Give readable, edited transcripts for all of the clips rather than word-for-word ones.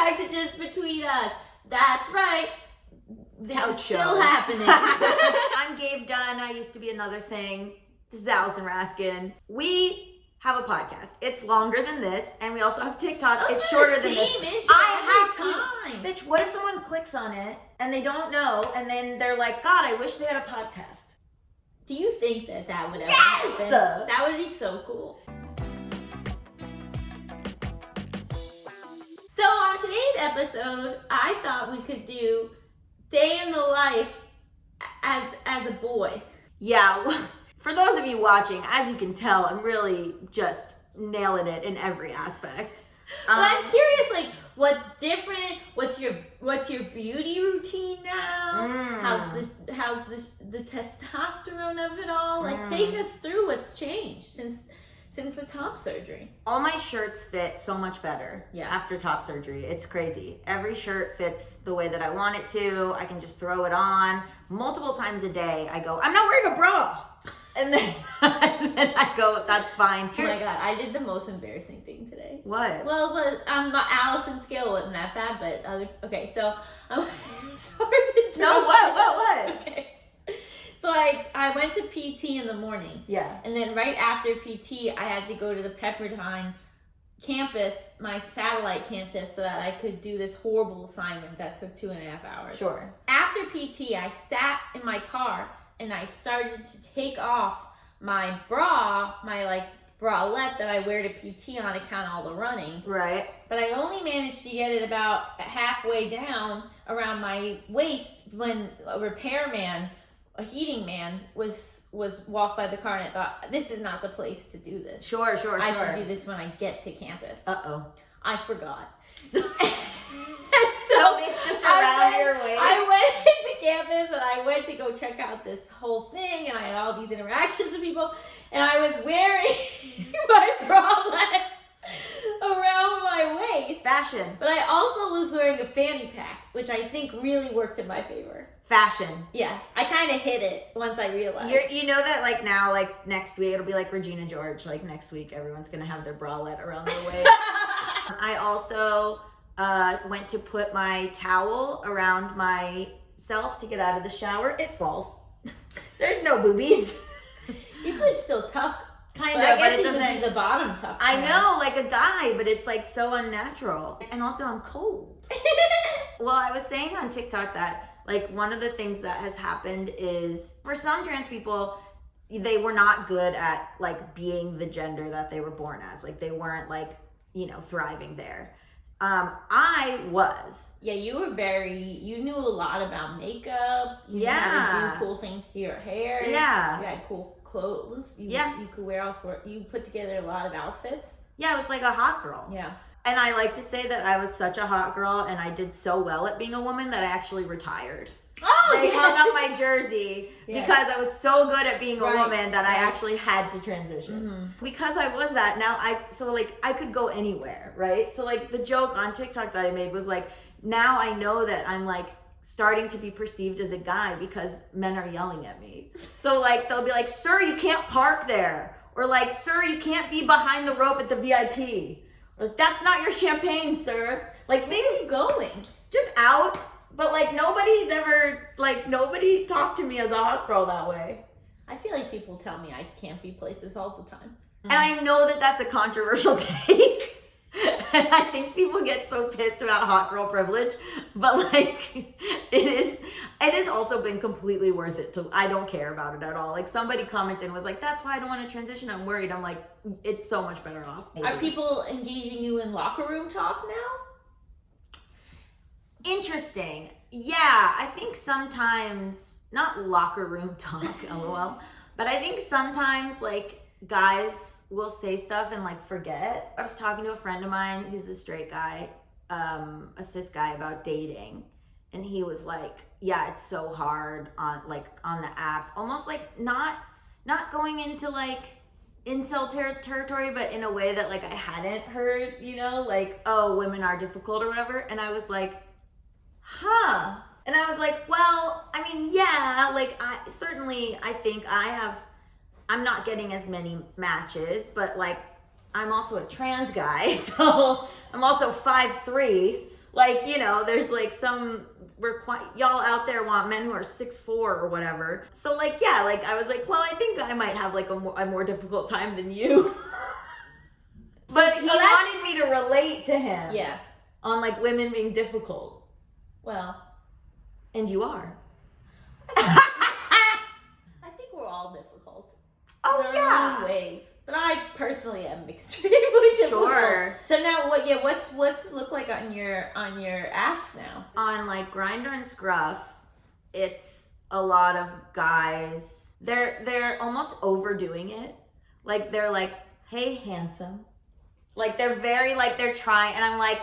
back to Just Between Us. That's right. This Couch is show. still happening. I'm Gabe Dunn. I used to be Another Thing. This is Allison Raskin. We have a podcast. It's longer than this, and we also have TikTok. It's shorter than this. I have to. Bitch, what if someone clicks on it and they don't know, and then they're like, God, I wish they had a podcast. Do you think that would ever happen? That would be so cool. So on today's episode, I thought we could do day in the life as a boy. Yeah, well, for those of you watching, as you can tell, I'm really just nailing it in every aspect. But I'm curious, like, what's different? What's your beauty routine now? How's the testosterone of it all? Like, take us through what's changed since the top surgery. All my shirts fit so much better after top surgery. It's crazy. Every shirt fits the way that I want it to. I can just throw it on. Multiple times a day, I go, I'm not wearing a bra. And then I go, that's fine. Oh my God, I did the most embarrassing thing today. What? Well, on the Allison scale, wasn't that bad, but okay, so I'm sorry to do what? Okay. So I went to PT in the morning. Yeah. And then right after PT, I had to go to the Pepperdine campus, my satellite campus, so that I could do this horrible assignment that took 2.5 hours. Sure. After PT, I sat in my car and I started to take off my bra, my bralette that I wear to PT on account of all the running. Right. But I only managed to get it about halfway down around my waist when a heating man was walked by the car, and I thought, this is not the place to do this. Sure. I should do this when I get to campus. Uh-oh. I forgot. So it's just around your waist? I went into campus and I went to go check out this whole thing, and I had all these interactions with people, and I was wearing my bralette around my waist. Fashion. But I also was wearing a fanny pack, which I think really worked in my favor. Fashion. Yeah, I kind of hit it once I realized. You know that now, next week, it'll be like Regina George. Next week, everyone's going to have their bralette around their waist. I also went to put my towel around myself to get out of the shower. It falls. There's no boobies. You could still tuck. Kind of, but it doesn't. Do the bottom tuck. I know, like a guy, but it's so unnatural. And also, I'm cold. Well, I was saying on TikTok that one of the things that has happened is for some trans people, they were not good at being the gender that they were born as. They weren't thriving there. I was. Yeah, you knew a lot about makeup. You knew how to do cool things to your hair. Yeah. You had cool clothes. You could wear all sorts. You put together a lot of outfits. Yeah, I was like a hot girl. Yeah. And I like to say that I was such a hot girl and I did so well at being a woman that I actually retired. Oh, they hung up my jersey because I was so good at being a woman that I actually had to transition. Mm-hmm. Because I was that, now I could go anywhere, right? So the joke on TikTok that I made was now I know that I'm starting to be perceived as a guy because men are yelling at me. So they'll be like, sir, you can't park there. Or sir, you can't be behind the rope at the VIP. That's not your champagne, sir. Things going. Just out. But nobody's ever, nobody talked to me as a hot girl that way. I feel like people tell me I can't be places all the time. And I know that that's a controversial take. And I think people get so pissed about hot girl privilege. But it has also been completely worth it I don't care about it at all. Somebody commented and was like, that's why I don't want to transition. I'm worried. I'm like, it's so much better off. Are people engaging you in locker room talk now? Interesting. Yeah, I think sometimes, not locker room talk, lol, but I think sometimes guys will say stuff and forget. I was talking to a friend of mine who's a straight guy, a cis guy, about dating, and he was like, yeah, it's so hard on on the apps, almost not going into incel territory, but in a way that I hadn't heard, oh, women are difficult or whatever. And I was like, huh. And I was like, well, I mean, yeah, I think I'm not getting as many matches, but I'm also a trans guy, so I'm also 5'3", Like, you know, there's like some y'all out there want men who are 6'4" or whatever. So like, yeah, like I was like, well, I think I might have like a more difficult time than you. But he wanted me to relate to him. Yeah. On like women being difficult. Well. And you are. I think we're all difficult. Oh, in yeah. our own ways. But I personally am extremely difficult. Sure. So now, what's it look like on your apps now? On like Grindr and Scruff, it's a lot of guys. They're almost overdoing it. Like they're like, "Hey, handsome." Like they're very like they're trying, and I'm like,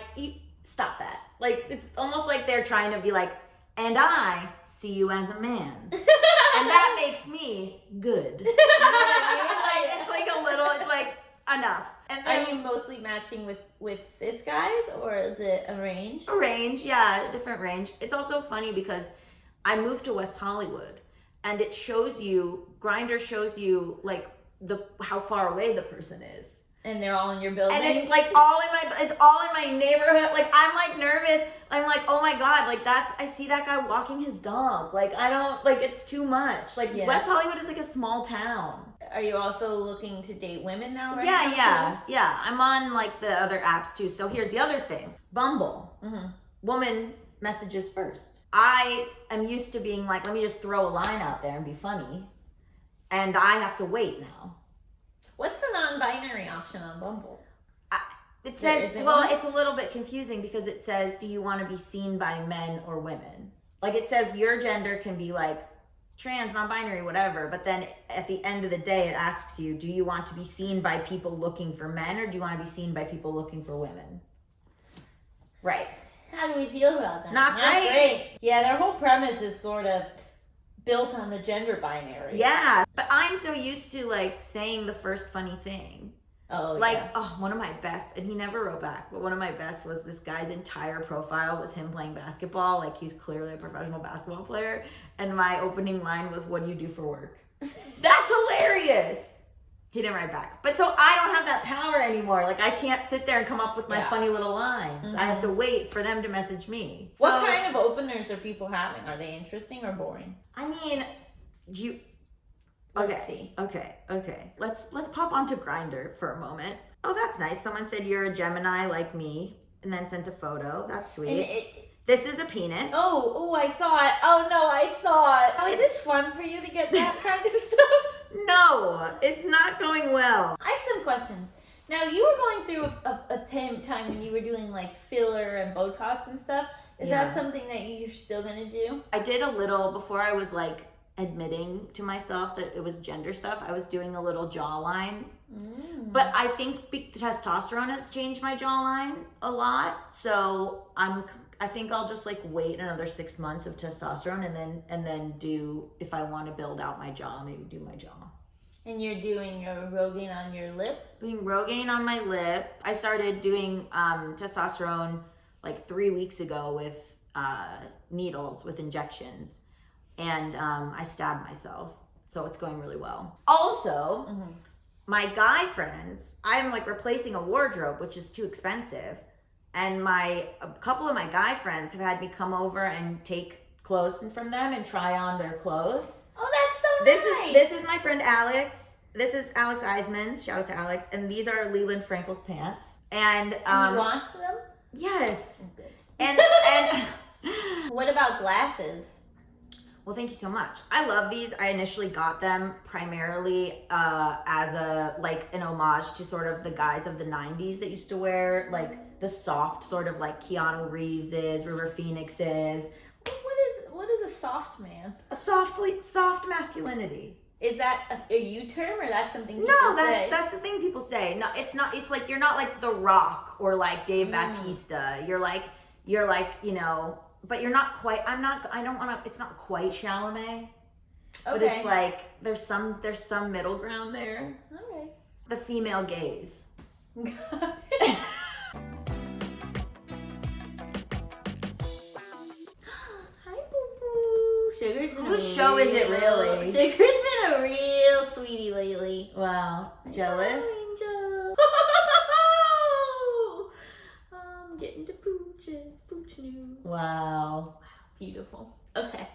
stop that. Like it's almost like they're trying to be like, "And I see you as a man," and that makes me good. You know what I mean? Like it's like a little. It's like enough. And then, are you mostly matching with cis guys, or is it a range? A range, yeah, different range. It's also funny because I moved to West Hollywood, and it shows you Grindr shows you like how far away the person is. And they're all in your building. And it's like all in my neighborhood. Like I'm like nervous. I'm like, oh my God, like I see that guy walking his dog. Like I don't, like it's too much. Like West Hollywood is like a small town. Are you also looking to date women now? Right Yeah. I'm on like the other apps too. So here's the other thing. Bumble. Mm-hmm. Woman messages first. I am used to being like, let me just throw a line out there and be funny. And I have to wait now. What's the non-binary option on Bumble? It says, well, it's a little bit confusing because it says, do you want to be seen by men or women? Like it says your gender can be like trans, non-binary, whatever. But then at the end of the day, it asks you, do you want to be seen by people looking for men or do you want to be seen by people looking for women? Right. How do we feel about that? Not great. Yeah, their whole premise is sort of built on the gender binary. Yeah, but I'm so used to like saying the first funny thing. Oh, like, yeah. oh, one of my best, and he never wrote back, but one of my best was this guy's entire profile was him playing basketball. Like he's clearly a professional basketball player. And my opening line was, what do you do for work? That's hilarious. He didn't write back. But so I don't have that power anymore. Like I can't sit there and come up with my funny little lines. Mm-hmm. I have to wait for them to message me. What kind of openers are people having? Are they interesting or boring? I mean, Let's see. Okay. Let's pop onto Grindr for a moment. Oh, that's nice. Someone said you're a Gemini like me, and then sent a photo. That's sweet. This is a penis. Oh, I saw it. Oh no, I saw it. Oh, is this fun for you to get that kind of stuff? No, it's not going well. I have some questions. Now, you were going through a time when you were doing like filler and Botox and stuff. Is that something that you're still gonna do? I did a little before I was like admitting to myself that it was gender stuff. I was doing a little jawline. But I think testosterone has changed my jawline a lot. So I think I'll just like wait another 6 months of testosterone and then do, if I want to build out my jaw, maybe do my jaw. And you're doing your Rogaine on your lip? Doing Rogaine on my lip. I started doing testosterone like 3 weeks ago with needles, with injections. And I stabbed myself. So it's going really well. Also, my guy friends, I'm like replacing a wardrobe, which is too expensive. And a couple of my guy friends have had me come over and take clothes from them and try on their clothes. Oh, that's so nice. This is my friend Alex. This is Alex Eisman's. Shout out to Alex. And these are Leland Frankel's pants. And you washed them? Yes. Okay. And what about glasses? Well, thank you so much. I love these. I initially got them primarily as an homage to sort of the guys of the 90s that used to wear like the soft sort of like Keanu Reeveses, River Phoenixes. What is a soft man? A soft masculinity. Is that a you term or that's something people say? That's the thing people say. No, it's not. It's like you're not like The Rock or like Dave Bautista. You're like, you know, but you're not quite. I don't want to. It's not quite Chalamet. But it's like there's some middle ground there. Okay. The female gaze. Sugar's been Whose show is it really? Sugar's been a real sweetie lately. Wow. Jealous? Angel. I'm getting to pooches. is Booch News. Wow. Beautiful. Okay.